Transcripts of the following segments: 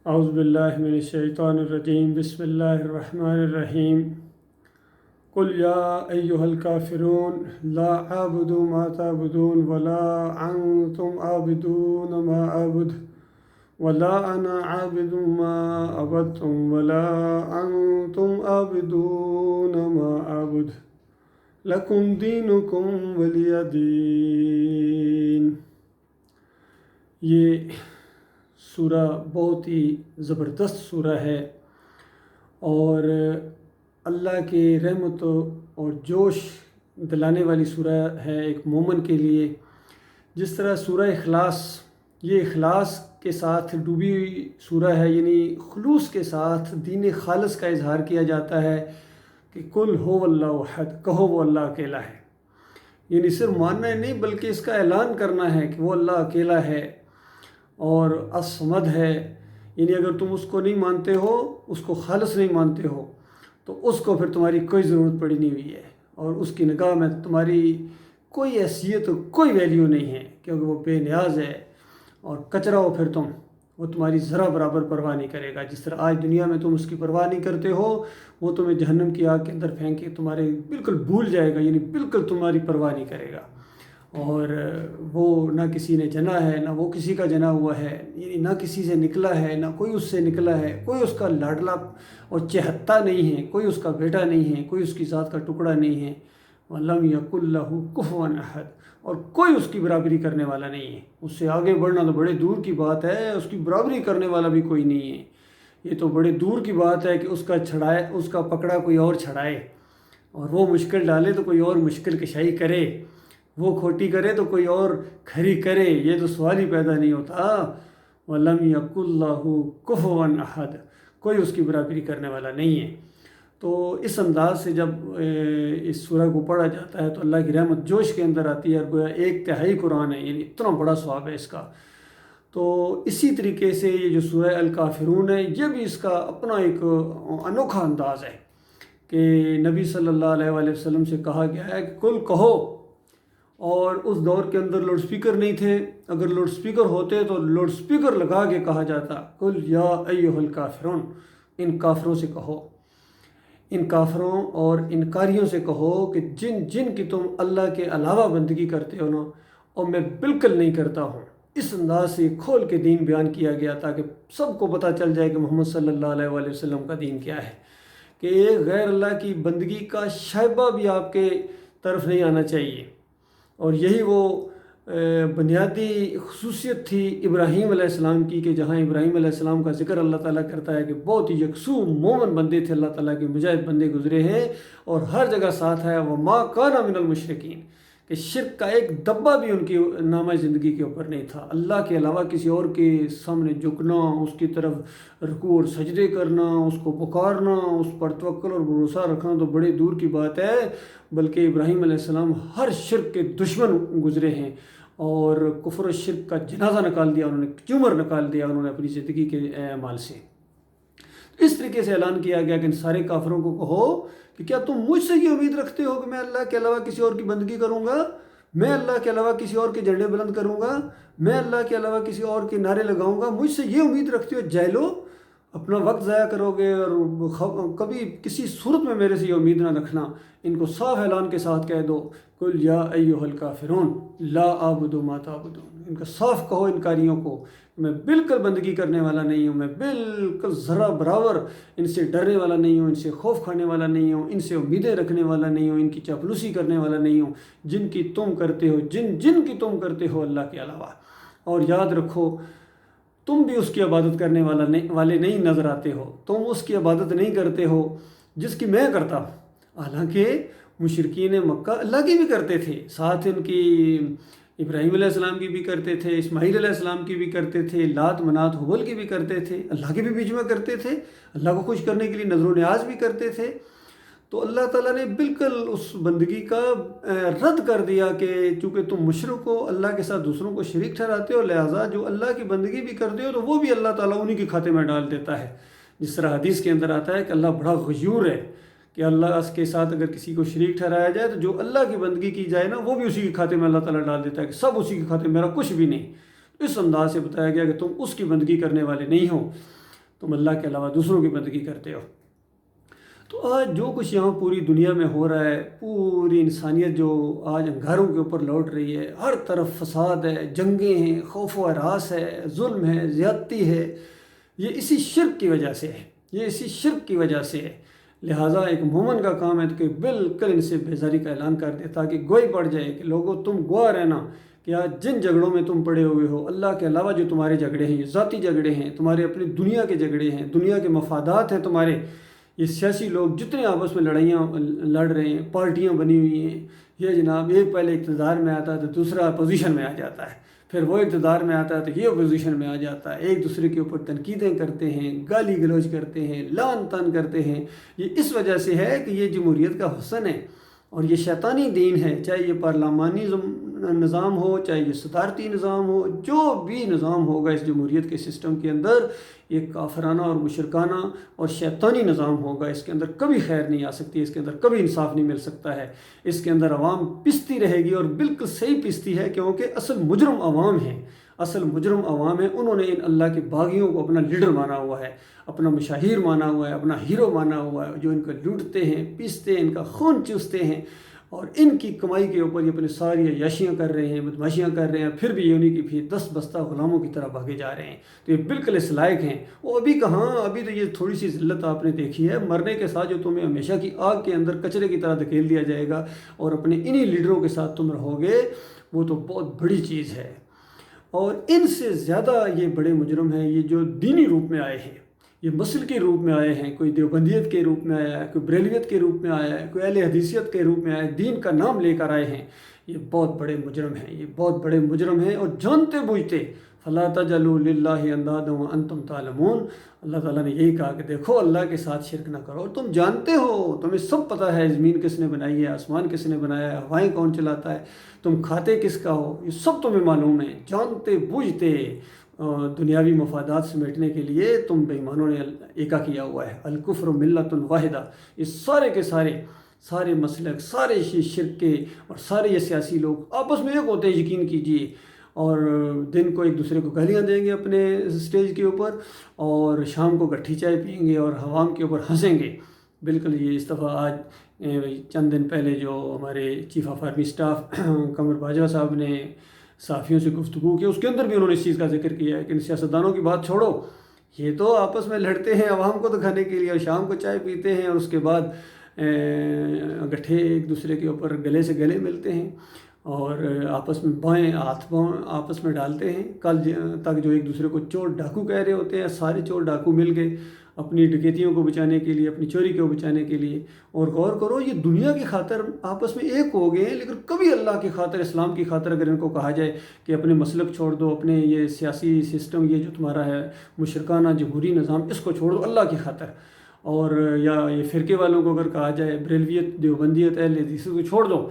اعوذ باللہ من الشیطان الرجیم بسم اللہ الرحمن الرحیم قل یا ایہا الکافرون لا اعبد ما تعبدون ولا انتم عابدون ما اعبد ولا انا عابد ما عبدتم ولا انتم عابدون ما اعبد لکم دینکم ولی دین۔ یہ سورہ بہت ہی زبردست سورہ ہے اور اللہ کی رحمت اور جوش دلانے والی سورہ ہے ایک مومن کے لیے۔ جس طرح سورہ اخلاص، یہ اخلاص کے ساتھ ڈوبی ہوئی سورہ ہے، یعنی خلوص کے ساتھ دین خالص کا اظہار کیا جاتا ہے کہ قل هو اللہ احد، کہو وہ اللہ اکیلا ہے۔ یعنی صرف ماننا ہی نہیں بلکہ اس کا اعلان کرنا ہے کہ وہ اللہ اکیلا ہے اور الصمد ہے۔ یعنی اگر تم اس کو نہیں مانتے ہو، اس کو خالص نہیں مانتے ہو، تو اس کو پھر تمہاری کوئی ضرورت پڑی نہیں ہوئی ہے اور اس کی نگاہ میں تمہاری کوئی حیثیت کوئی ویلیو نہیں ہے، کیونکہ وہ بے نیاز ہے اور کچرا ہو پھر تم، وہ تمہاری ذرا برابر پرواہ نہیں کرے گا۔ جس طرح آج دنیا میں تم اس کی پرواہ نہیں کرتے ہو، وہ تمہیں جہنم کی آگ کے اندر پھینک کے تمہارے بالکل بھول جائے گا، یعنی بالکل تمہاری پرواہ نہیں کرے گا۔ اور وہ نہ کسی نے جنا ہے، نہ وہ کسی کا جنا ہوا ہے، یعنی نہ کسی سے نکلا ہے، نہ کوئی اس سے نکلا ہے، کوئی اس کا لاڈلا اور چہتا نہیں ہے، کوئی اس کا بیٹا نہیں ہے، کوئی اس کی ذات کا ٹکڑا نہیں ہے۔ وَلَمْ يَكُنْ لَهُ كُفُوًا أَحَدٌ، اور کوئی اس کی برابری کرنے والا نہیں ہے۔ اس سے آگے بڑھنا تو بڑے دور کی بات ہے، اس کی برابری کرنے والا بھی کوئی نہیں ہے۔ یہ تو بڑے دور کی بات ہے کہ اس کا پکڑا کوئی اور چھڑائے، اور وہ مشکل ڈالے تو کوئی اور مشکل کشائی کرے، وہ کھوٹی کرے تو کوئی اور کھری کرے، یہ تو سوال ہی پیدا نہیں ہوتا۔ وَلَمْ يَكُنْ لَهُ كُفُوًا أَحَدٌ، کوئی اس کی برابری کرنے والا نہیں ہے۔ تو اس انداز سے جب اس سورہ کو پڑھا جاتا ہے تو اللہ کی رحمت جوش کے اندر آتی ہے، اور گویا 1/3 قرآن ہے، یعنی اتنا بڑا ثواب ہے اس کا۔ تو اسی طریقے سے یہ جو سورہ الکافرون ہے، یہ بھی اس کا اپنا ایک انوکھا انداز ہے کہ نبی صلی اللہ علیہ وآلہ وسلم سے کہا گیا ہے کہ کل کہو، اور اس دور کے اندر لاؤڈ سپیکر نہیں تھے، اگر لاؤڈ سپیکر ہوتے تو لاؤڈ سپیکر لگا کے کہا جاتا، قل یا ایھا الکافرون، ان کافروں سے کہو، ان کافروں اور انکاریوں سے کہو کہ جن کی تم اللہ کے علاوہ بندگی کرتے ہو نا، اور میں بالکل نہیں کرتا ہوں۔ اس انداز سے کھول کے دین بیان کیا گیا تاکہ سب کو پتہ چل جائے کہ محمد صلی اللہ علیہ وآلہ وسلم کا دین کیا ہے، کہ ایک غیر اللہ کی بندگی کا شائبہ بھی آپ کے طرف نہیں آنا چاہیے۔ اور یہی وہ بنیادی خصوصیت تھی ابراہیم علیہ السلام کی، کہ جہاں ابراہیم علیہ السلام کا ذکر اللہ تعالیٰ کرتا ہے کہ بہت ہی یکسو مومن بندے تھے، اللہ تعالیٰ کے مجاہد بندے گزرے ہیں، اور ہر جگہ ساتھ ہے وَمَا كَانَ مِنَ الْمُشْرِكِينَ، کہ شرک کا ایک دبہ بھی ان کی نامہ زندگی کے اوپر نہیں تھا۔ اللہ کے علاوہ کسی اور کے سامنے جھکنا، اس کی طرف رکوع اور سجدے کرنا، اس کو پکارنا، اس پر توکل اور بھروسہ رکھنا تو بڑے دور کی بات ہے، بلکہ ابراہیم علیہ السلام ہر شرک کے دشمن گزرے ہیں، اور کفر و شرک کا جنازہ نکال دیا انہوں نے، ٹیومر نکال دیا انہوں نے اپنی زندگی کے اعمال سے۔ اس طریقے سے اعلان کیا گیا کہ ان سارے کافروں کو کہو کہ کیا تم مجھ سے یہ امید رکھتے ہو کہ میں اللہ کے علاوہ کسی اور کی بندگی کروں گا، میں اللہ کے علاوہ کسی اور کے جھنڈے بلند کروں گا، میں اللہ کے علاوہ کسی اور کے نعرے لگاؤں گا؟ مجھ سے یہ امید رکھتے ہو؟ جاہلو، اپنا وقت ضائع کرو گے، اور کبھی کسی صورت میں میرے سے یہ امید نہ رکھنا۔ ان کو صاف اعلان کے ساتھ کہہ دو، قل یا ایھا الکافرون لا اعبد ما تعبدون، ان کا صاف کہو انکاریوں کو، میں بالکل بندگی کرنے والا نہیں ہوں، میں بالکل ذرا برابر ان سے ڈرنے والا نہیں ہوں، ان سے خوف کھانے والا نہیں ہوں، ان سے امیدیں رکھنے والا نہیں ہوں، ان کی چاپلوسی کرنے والا نہیں ہوں، جن کی تم کرتے ہو، جن کی تم کرتے ہو اللہ کے علاوہ۔ اور یاد رکھو، تم بھی اس کی عبادت کرنے والے نہیں نظر آتے ہو، تم اس کی عبادت نہیں کرتے ہو جس کی میں کرتا ہوں۔ حالانکہ مشرکین مکہ اللہ کی بھی کرتے تھے، ساتھ ان کی ابراہیم علیہ السلام کی بھی کرتے تھے، اسماعیل علیہ السلام کی بھی کرتے تھے، لات منات حبل کی بھی کرتے تھے، اللہ کے بھی بیچ میں کرتے تھے، اللہ کو خوش کرنے کے لیے نذر و نیاز بھی کرتے تھے۔ تو اللہ تعالیٰ نے بالکل اس بندگی کا رد کر دیا کہ چونکہ تم مشرک ہو، اللہ کے ساتھ دوسروں کو شریک ٹھہراتے ہو، لہٰذا جو اللہ کی بندگی بھی کرتے ہو تو وہ بھی اللہ تعالیٰ انہی کے کھاتے میں ڈال دیتا ہے۔ جس طرح حدیث کے اندر آتا ہے کہ اللہ بڑا غیور ہے، کہ اللہ کے ساتھ اگر کسی کو شریک ٹھہرایا جائے تو جو اللہ کی بندگی کی جائے نا، وہ بھی اسی کے کھاتے میں اللہ تعالیٰ ڈال دیتا ہے، کہ سب اسی کے کھاتے میں، میرا کچھ بھی نہیں۔ اس انداز سے بتایا گیا کہ تم اس کی بندگی کرنے والے نہیں ہو۔ تم اللہ کے علاوہ دوسروں کی بندگی کرتے ہو۔ تو آج جو کچھ یہاں پوری دنیا میں ہو رہا ہے، پوری انسانیت جو آج انگاروں کے اوپر لوٹ رہی ہے، ہر طرف فساد ہے، جنگیں ہیں، خوف و ہراس ہے، ظلم ہے، زیادتی ہے، یہ اسی شرک کی وجہ سے ہے، یہ اسی شرک کی وجہ سے ہے۔ لہٰذا ایک مومن کا کام ہے کہ بالکل ان سے بیزاری کا اعلان کر دے، تاکہ گوئی پڑ جائے کہ لوگوں تم گواہ رہنا کہ آج جن جھگڑوں میں تم پڑے ہوئے ہو، اللہ کے علاوہ جو تمہارے جھگڑے ہیں، یہ ذاتی جھگڑے ہیں، تمہارے اپنی دنیا کے جھگڑے ہیں، دنیا کے مفادات ہیں تمہارے۔ یہ سیاسی لوگ جتنے آپس میں لڑائیاں لڑ رہے ہیں، پارٹیاں بنی ہوئی ہیں، یہ جناب ایک پہلے اقتدار میں آتا ہے تو دوسرا اپوزیشن میں آ جاتا ہے، پھر وہ اقتدار میں آتا ہے تو یہ اپوزیشن میں آ جاتا ہے، ایک دوسرے کے اوپر تنقیدیں کرتے ہیں، گالی گلوچ کرتے ہیں، لعن طعن کرتے ہیں۔ یہ اس وجہ سے ہے کہ یہ جمہوریت کا حسن ہے اور یہ شیطانی دین ہے، چاہے یہ پارلیمانی نظام ہو، چاہے یہ صدارتی نظام ہو، جو بھی نظام ہوگا اس جمہوریت کے سسٹم کے اندر، یہ کافرانہ اور مشرکانہ اور شیطانی نظام ہوگا۔ اس کے اندر کبھی خیر نہیں آ سکتی، اس کے اندر کبھی انصاف نہیں مل سکتا ہے، اس کے اندر عوام پستی رہے گی، اور بالکل صحیح پستی ہے، کیونکہ اصل مجرم عوام ہیں، اصل مجرم عوام ہیں۔ انہوں نے ان اللہ کے باغیوں کو اپنا لیڈر مانا ہوا ہے، اپنا مشاہیر مانا ہوا ہے، اپنا ہیرو مانا ہوا ہے، جو ان کو لوٹتے ہیں، پیستے ہیں، ان کا خون چوستے ہیں، اور ان کی کمائی کے اوپر یہ اپنے ساری عیاشیاں کر رہے ہیں، بدماشیاں کر رہے ہیں، پھر بھی یہ انہیں کی پھر 10 بستہ غلاموں کی طرح بھاگے جا رہے ہیں۔ تو یہ بالکل اس لائق ہیں۔ وہ ابھی کہاں، ابھی تو یہ تھوڑی سی ذلت آپ نے دیکھی ہے، مرنے کے ساتھ جو تمہیں ہمیشہ کی آگ کے اندر کچرے کی طرح دھکیل دیا جائے گا اور اپنے انہی لیڈروں کے ساتھ تم رہو گے، وہ تو بہت بڑی چیز ہے۔ اور ان سے زیادہ یہ بڑے مجرم ہیں یہ جو دینی روپ میں آئے ہیں، یہ مسل کے روپ میں آئے ہیں، کوئی دیوبندیت کے روپ میں آیا ہے، کوئی بریلویت کے روپ میں آیا ہے، کوئی اہل حدیثیت کے روپ میں آیا ہے، دین کا نام لے کر آئے ہیں۔ یہ بہت بڑے مجرم ہیں، یہ بہت بڑے مجرم ہیں، اور جانتے بوجھتے فَلَا تَجْعَلُوا لِلَّهِ أَندَادًا وَأَنْتُمْ تَعْلَمُونَ، اللہ تعالیٰ نے یہی کہا کہ دیکھو اللہ کے ساتھ شرک نہ کرو، تم جانتے ہو، تمہیں سب پتہ ہے زمین کس نے بنائی ہے، آسمان کس نے بنایا ہے، ہوائیں کون چلاتا ہے، تم کھاتے کس کا ہو، یہ سب تمہیں معلوم ہے۔ جانتے بوجھتے دنیاوی مفادات سمیٹنے کے لیے تم بے ایمانوں نے ایکا کیا ہوا ہے۔ الکفر ملت واحدہ، یہ سارے کے سارے مسلک، سارے شرک کے اور سارے یہ سیاسی لوگ آپس میں ایک ہوتے ہیں، یقین کیجئے، اور دن کو ایک دوسرے کو گالیاں دیں گے اپنے سٹیج کے اوپر، اور شام کو گٹھی چائے پئیں گے اور عوام کے اوپر ہنسیں گے۔ بالکل یہ اس دفعہ آج چند دن پہلے جو ہمارے chief of army staff Qamar Bajwa صاحب نے صحافیوں سے گفتگو کی، اس کے اندر بھی انہوں نے اس چیز کا ذکر کیا ہے کہ ان سیاستدانوں کی بات چھوڑو، یہ تو آپس میں لڑتے ہیں عوام کو دکھانے کے لیے، اور شام کو چائے پیتے ہیں، اور اس کے بعد گٹھے ایک دوسرے کے اوپر گلے سے گلے ملتے ہیں، اور آپس میں بائیں ہاتھ آپس میں ڈالتے ہیں۔ کل تک جو ایک دوسرے کو چور ڈاکو کہہ رہے ہوتے ہیں، سارے چور ڈاکو مل گئے اپنی ڈکیتیوں کو بچانے کے لیے، اپنی چوری کو بچانے کے لیے۔ اور غور کرو، یہ دنیا کی خاطر آپس میں ایک ہو گئے ہیں، لیکن کبھی اللہ کی خاطر، اسلام کی خاطر اگر ان کو کہا جائے کہ اپنے مسلک چھوڑ دو، اپنے یہ سیاسی سسٹم، یہ جو تمہارا ہے مشرکانہ جمہوری نظام، اس کو چھوڑ دو اللہ کی خاطر، اور یا یہ فرقے والوں کو اگر کہا جائے بریلویت، دیوبندیت، اہل حدیث کو چھوڑ دو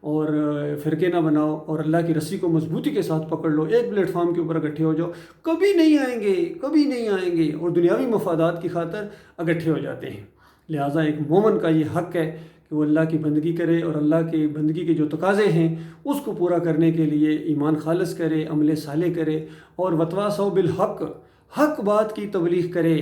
اور فرقے نہ بناؤ، اور اللہ کی رسی کو مضبوطی کے ساتھ پکڑ لو، ایک پلیٹ فارم کے اوپر اکٹھے ہو جاؤ، کبھی نہیں آئیں گے، کبھی نہیں آئیں گے، اور دنیاوی مفادات کی خاطر اکٹھے ہو جاتے ہیں۔ لہٰذا ایک مومن کا یہ حق ہے کہ وہ اللہ کی بندگی کرے، اور اللہ کی بندگی کے جو تقاضے ہیں اس کو پورا کرنے کے لیے ایمان خالص کرے، عمل صالح کرے، اور وتواصوا بالحق، حق بات کی تبلیغ کرے،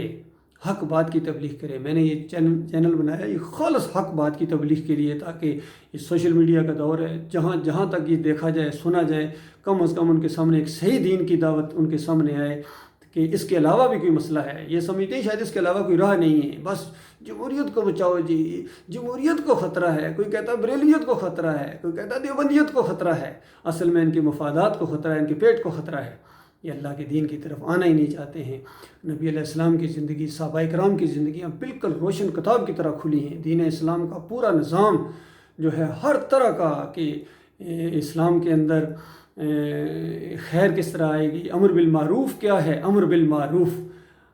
حق بات کی تبلیغ کرے۔ میں نے یہ چینل بنایا یہ خالص حق بات کی تبلیغ کے لیے، تاکہ یہ سوشل میڈیا کا دور ہے، جہاں تک یہ دیکھا جائے، سنا جائے، کم از کم ان کے سامنے ایک صحیح دین کی دعوت ان کے سامنے آئے کہ اس کے علاوہ بھی کوئی مسئلہ ہے۔ یہ سمجھتے ہیں شاید اس کے علاوہ کوئی راہ نہیں ہے، بس جمہوریت کو بچاؤ جی، جمہوریت کو خطرہ ہے، کوئی کہتا ہے بریلویت کو خطرہ ہے، کوئی کہتا ہے دیوبندیت کو خطرہ ہے۔ اصل میں ان کے مفادات کو خطرہ ہے، ان کے پیٹ کو خطرہ ہے، یہ اللہ کے دین کی طرف آنا ہی نہیں چاہتے ہیں۔ نبی علیہ السلام کی زندگی، صحابہ کرام کی زندگیاں بالکل روشن کتاب کی طرح کھلی ہیں۔ دین اسلام کا پورا نظام جو ہے ہر طرح کا، کہ اسلام کے اندر خیر کس طرح آئے گی، امر بالمعروف کیا ہے، امر بالمعروف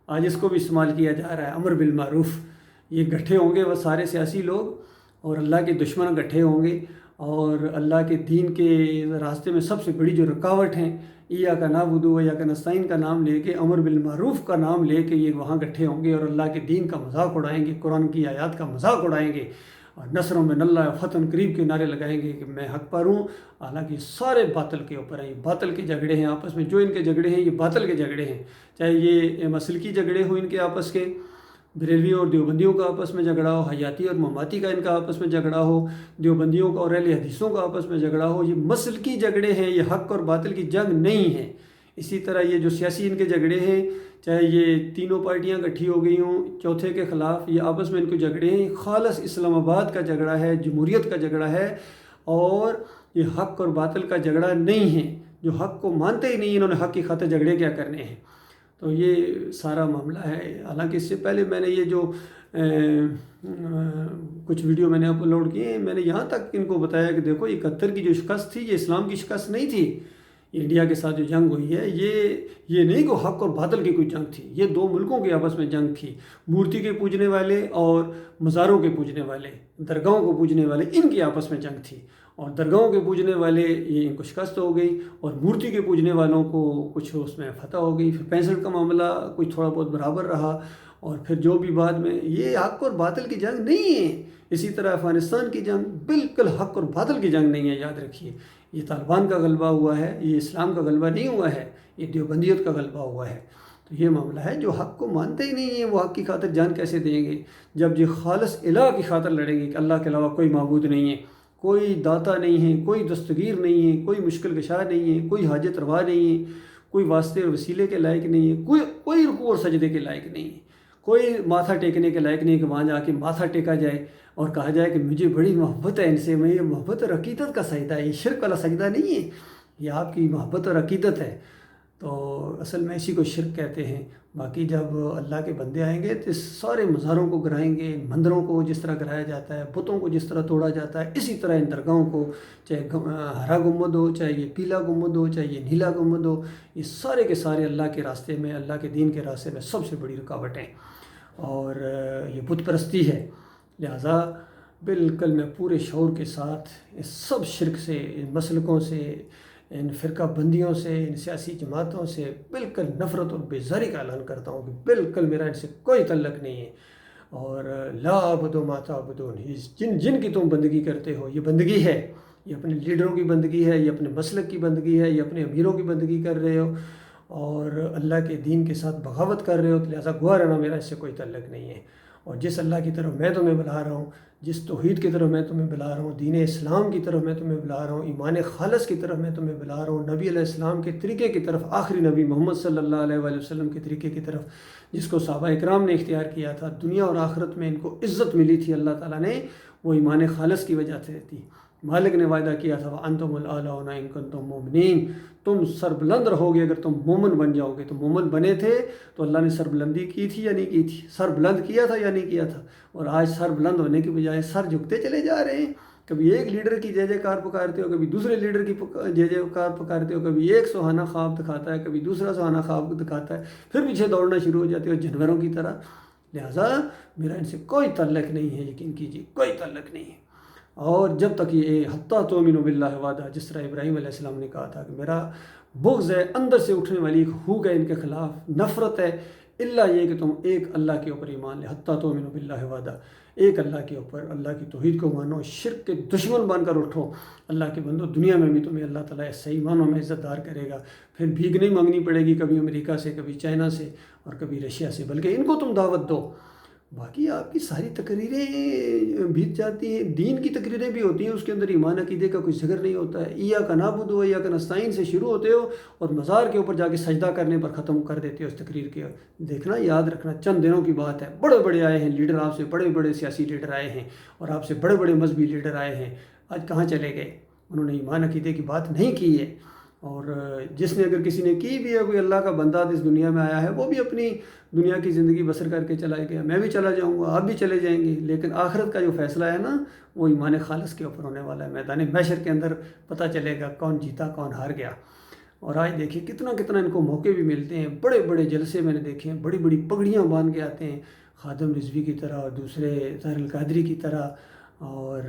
آج اس کو بھی استعمال کیا جا رہا ہے، امر بالمعروف۔ یہ گٹھے ہوں گے وہ سارے سیاسی لوگ، اور اللہ کے دشمن گٹھے ہوں گے، اور اللہ کے دین کے راستے میں سب سے بڑی جو رکاوٹ ہیں، ایاک نعبد و ایاک نستعین کا نام لے کے، امر بالمعروف کا نام لے کے یہ وہاں گٹھے ہوں گے، اور اللہ کے دین کا مذاق اڑائیں گے، قرآن کی آیات کا مذاق اڑائیں گے، نصروں میں نلّہ فتن قریب کے نعرے لگائیں گے کہ میں حق پر ہوں، حالانکہ سارے باطل کے اوپر ہیں. یہ باطل کے جھگڑے ہیں آپس میں، جو ان کے جھگڑے ہیں یہ باطل کے جھگڑے ہیں. چاہے یہ مسلکی جھگڑے ہوں ان کے آپس کے، بریلویوں اور دیوبندیوں کا آپس میں جھگڑا ہو، حیاتی اور مماتی کا ان کا آپس میں جھگڑا ہو، دیوبندیوں کا اور اہل حدیثوں کا آپس میں جھگڑا ہو، یہ مسلکی جھگڑے ہیں، یہ حق اور باطل کی جنگ نہیں ہے. اسی طرح یہ جو سیاسی ان کے جھگڑے ہیں، چاہے یہ تینوں پارٹیاں اکٹھی ہو گئی ہوں چوتھے کے خلاف، یہ آپس میں ان کے جھگڑے ہیں، خالص اسلام آباد کا جھگڑا ہے، جمہوریت کا جھگڑا ہے، اور یہ حق اور باطل کا جھگڑا نہیں ہے. جو حق کو مانتے ہی نہیں، انہوں نے حق کی خاطر جھگڑے کیا کرنے ہیں. تو یہ سارا معاملہ ہے. حالانکہ اس سے پہلے میں نے یہ جو کچھ ویڈیو میں نے اپلوڈ کیے ہیں، میں نے یہاں تک ان کو بتایا کہ دیکھو 71 کی جو شکست تھی یہ اسلام کی شکست نہیں تھی. انڈیا کے ساتھ جو جنگ ہوئی ہے یہ نہیں کہ حق اور باطل کی کوئی جنگ تھی، یہ دو ملکوں کے آپس میں جنگ تھی. مورتی کے پوجنے والے اور مزاروں کے پوجنے والے، درگاہوں کو پوجنے والے، ان کی آپس میں جنگ تھی. اور درگاہوں کے پوجنے والے یہ ان کو شکست ہو گئی، اور مورتی کے پوجنے والوں کو کچھ اس میں فتح ہو گئی. پھر 65 کا معاملہ کچھ تھوڑا بہت برابر رہا، اور پھر جو بھی بعد میں، یہ حق اور باطل کی جنگ نہیں ہے. اسی طرح افغانستان کی جنگ بالکل حق اور باطل کی جنگ نہیں ہے، یاد رکھیے. یہ طالبان کا غلبہ ہوا ہے، یہ اسلام کا غلبہ نہیں ہوا ہے، یہ دیوبندیت کا غلبہ ہوا ہے. تو یہ معاملہ ہے. جو حق کو مانتے ہی نہیں ہیں وہ حق کی خاطر جان کیسے دیں گے؟ جب یہ خالص الہ کی خاطر لڑیں گے کہ اللہ کے علاوہ کوئی معبود نہیں ہے، کوئی داتا نہیں ہے، کوئی دستگیر نہیں ہے، کوئی مشکل کشا نہیں ہے، کوئی حاجت روا نہیں ہے، کوئی واسطے اور وسیلے کے لائق نہیں ہے، کوئی رکوع اور سجدے کے لائق نہیں ہے، کوئی ماتھا ٹیکنے کے لائق نہیں ہے کہ وہاں جا کے ماتھا ٹیکا جائے اور کہا جائے کہ مجھے بڑی محبت ہے ان سے. میں یہ محبت اور عقیدت کا سجدہ ہے، یہ شرک والا سجدہ نہیں ہے، یہ آپ کی محبت اور عقیدت ہے. تو اصل میں اسی کو شرک کہتے ہیں. باقی جب اللہ کے بندے آئیں گے تو سارے مزاروں کو گرائیں گے، مندروں کو جس طرح گرایا جاتا ہے، بتوں کو جس طرح توڑا جاتا ہے، اسی طرح ان درگاہوں کو، چاہے ہرا گنبد ہو، چاہے یہ پیلا گنبد ہو، چاہے یہ نیلا گنبد ہو، یہ سارے کے سارے اللہ کے راستے میں، اللہ کے دین کے راستے میں سب سے بڑی رکاوٹ ہیں، اور یہ بت پرستی ہے. لہٰذا بالکل میں پورے شعور کے ساتھ اس سب شرک سے، ان مسلکوں سے، ان فرقہ بندیوں سے، ان سیاسی جماعتوں سے بالکل نفرت اور بیزاری کا اعلان کرتا ہوں کہ بالکل میرا ان سے کوئی تعلق نہیں ہے. اور لا عبدو ما تعبدون، جن کی تم بندگی کرتے ہو، یہ بندگی ہے، یہ اپنے لیڈروں کی بندگی ہے، یہ اپنے مسلک کی بندگی ہے، یہ اپنے امیروں کی بندگی کر رہے ہو اور اللہ کے دین کے ساتھ بغاوت کر رہے ہو. تو لہٰذا گواہ رہنا میرا اس سے کوئی تعلق نہیں ہے. اور جس اللہ کی طرف میں تمہیں بلا رہا ہوں، جس توحید کی طرف میں تمہیں بلا رہا ہوں، دین اسلام کی طرف میں تمہیں بلا رہا ہوں، ایمان خالص کی طرف میں تمہیں بلا رہا ہوں، نبی علیہ السلام کے طریقے کی طرف، آخری نبی محمد صلی اللہ علیہ وآلہ وسلم کے طریقے کی طرف، جس کو صحابہ اکرام نے اختیار کیا تھا، دنیا اور آخرت میں ان کو عزت ملی تھی اللہ تعالیٰ نے، وہ ایمان خالص کی وجہ سے تھی. مالک نے وعدہ کیا تھا وَأَنْتُمُ الْأَعْلَوْنَ إِن كُنتُم مُؤْمِنِينَ، تم سربلند رہو گے اگر تم مومن بن جاؤ گے. تو مومن بنے تھے تو اللہ نے سربلندی کی تھی یا نہیں کی تھی؟ سر بلند کیا تھا یا نہیں کیا تھا؟ اور آج سر بلند ہونے کی بجائے سر جھکتے چلے جا رہے ہیں. کبھی ایک لیڈر کی جے جے کار پکارتے ہو، کبھی دوسرے لیڈر کی جے جے کار پکارتے ہو، کبھی ایک سہانا خواب دکھاتا ہے، کبھی دوسرا سہانا خواب دکھاتا ہے، پھر پیچھے دوڑنا شروع ہو جاتے ہو جانوروں کی طرح. لہٰذا میرا ان سے کوئی تعلق نہیں ہے، یقین کیجیے کوئی تعلق نہیں ہے. اور جب تک یہ حتیٰ تؤمنوا باللہ وحدہ، جس طرح ابراہیم علیہ السلام نے کہا تھا کہ میرا بغض ہے، اندر سے اٹھنے والی ایک ہوگ ہے ان کے خلاف، نفرت ہے، الا یہ کہ تم ایک اللہ کے اوپر ایمان لے، حتیٰ تؤمنوا باللہ وحدہ، ایک اللہ کے اوپر، اللہ کی توحید کو مانو، شرک کے دشمن بن کر اٹھو. اللہ کے بندو، دنیا میں بھی تمہیں اللہ تعالیٰ صحیح معنوں میں عزت دار کرے گا. پھر بھیک نہیں مانگنی پڑے گی کبھی امریکہ سے، کبھی چائنا سے اور کبھی رشیا سے، بلکہ ان کو تم دعوت دو. باقی آپ کی ساری تقریریں بیت جاتی ہیں، دین کی تقریریں بھی ہوتی ہیں، اس کے اندر ایمان عقیدے کا کوئی ذکر نہیں ہوتا ہے. ایاک نعبد و ایاک نستعین سے شروع ہوتے ہو اور مزار کے اوپر جا کے سجدہ کرنے پر ختم کر دیتے ہو اس تقریر کے. دیکھنا، یاد رکھنا، چند دنوں کی بات ہے، بڑے بڑے آئے ہیں لیڈر، آپ سے بڑے بڑے سیاسی لیڈر آئے ہیں اور آپ سے بڑے بڑے مذہبی لیڈر آئے ہیں. آج کہاں چلے گئے؟ انہوں نے ایمان عقیدے کی بات نہیں کی ہے. اور جس نے، اگر کسی نے کی بھی ہے، کوئی اللہ کا بندہ اس دنیا میں آیا ہے، وہ بھی اپنی دنیا کی زندگی بسر کر کے چلا گیا. میں بھی چلا جاؤں گا، آپ بھی چلے جائیں گے، لیکن آخرت کا جو فیصلہ ہے نا، وہ ایمان خالص کے اوپر ہونے والا ہے. میدان محشر کے اندر پتہ چلے گا کون جیتا کون ہار گیا. اور آج دیکھیے کتنا ان کو موقع بھی ملتے ہیں. بڑے بڑے جلسے میں نے دیکھے ہیں، بڑی بڑی پگڑیاں باندھ کے آتے ہیں، خادم رضوی کی طرح اور دوسرے ظاہر القادری کی طرح اور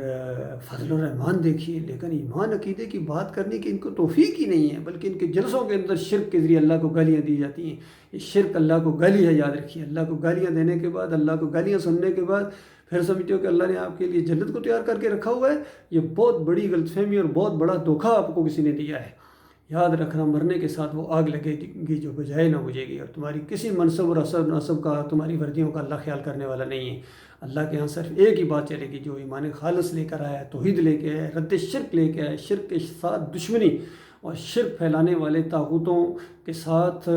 فضل الرحمان دیکھیے. لیکن ایمان عقیدے کی بات کرنے کی ان کو توفیق ہی نہیں ہے، بلکہ ان کے جلسوں کے اندر شرک کے ذریعے اللہ کو گالیاں دی جاتی ہیں. یہ شرک اللہ کو گالی ہے، یاد رکھیے. اللہ کو گالیاں دینے کے بعد، اللہ کو گالیاں سننے کے بعد پھر سمجھتے ہو کہ اللہ نے آپ کے لیے جنت کو تیار کر کے رکھا ہوا ہے، یہ بہت بڑی غلط فہمی اور بہت بڑا دھوکہ آپ کو کسی نے دیا ہے۔ یاد رکھنا، مرنے کے ساتھ وہ آگ لگے گی جو بجھائے نہ بجھے گی، اور تمہاری کسی منصب اور نصب کا، تمہاری وردیوں کا اللہ خیال کرنے والا نہیں ہے۔ اللہ کے ہاں صرف ایک ہی بات چلے گی، جو ایمان خالص لے کر آیا، توحید لے کے آیا، رد شرک لے کے آیا، شرک کے ساتھ دشمنی اور شرک پھیلانے والے طاغوتوں کے ساتھ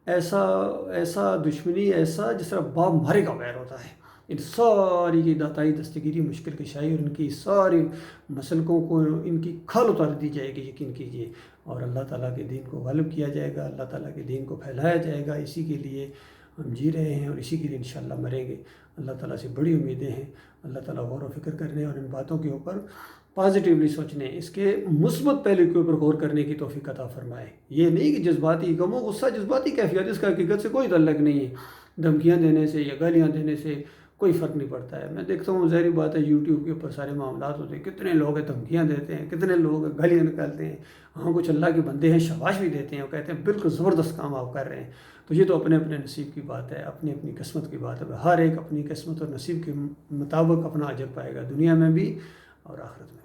ایسا دشمنی، ایسا جس طرح باپ مارے کا ویر ہوتا ہے، ان ساری کی داتائی دستگیری، مشکل کشائی اور ان کی ساری مسلکوں کو ان کی کھال اتار دی جائے گی، یقین کیجیے، اور اللہ تعالیٰ کے دین کو غالب کیا جائے گا، اللہ تعالیٰ کے دین کو پھیلایا جائے گا۔ اسی کے لیے ہم جی رہے ہیں اور اسی کے لیے انشاءاللہ مریں گے۔ اللہ تعالیٰ سے بڑی امیدیں ہیں، اللہ تعالیٰ غور و فکر کرنے اور ان باتوں کے اوپر پازیٹیولی سوچنے، اس کے مثبت پہلو کے اوپر غور کرنے کی توفیق عطا فرمائے۔ یہ نہیں کہ جذباتی غم و غصہ جذباتی کیفیت، اس کا حقیقت سے کوئی تعلق نہیں ہے۔ دھمکیاں دینے سے یا گالیاں دینے سے کوئی فرق نہیں پڑتا ہے۔ میں دیکھتا ہوں، ظاہری بات ہے، یوٹیوب کے اوپر سارے معاملات ہوتے ہیں، کتنے لوگ ہیں دھمکیاں دیتے ہیں، کتنے لوگ گالیاں نکالتے ہیں، ہاں کچھ اللہ کے بندے ہیں شاباش بھی دیتے ہیں، وہ کہتے ہیں بالکل زبردست کام آپ کر رہے ہیں۔ تو یہ تو اپنے اپنے نصیب کی بات ہے، اپنی اپنی قسمت کی بات ہے، ہر ایک اپنی قسمت اور نصیب کے مطابق اپنا اجر پائے گا، دنیا میں بھی اور آخرت میں۔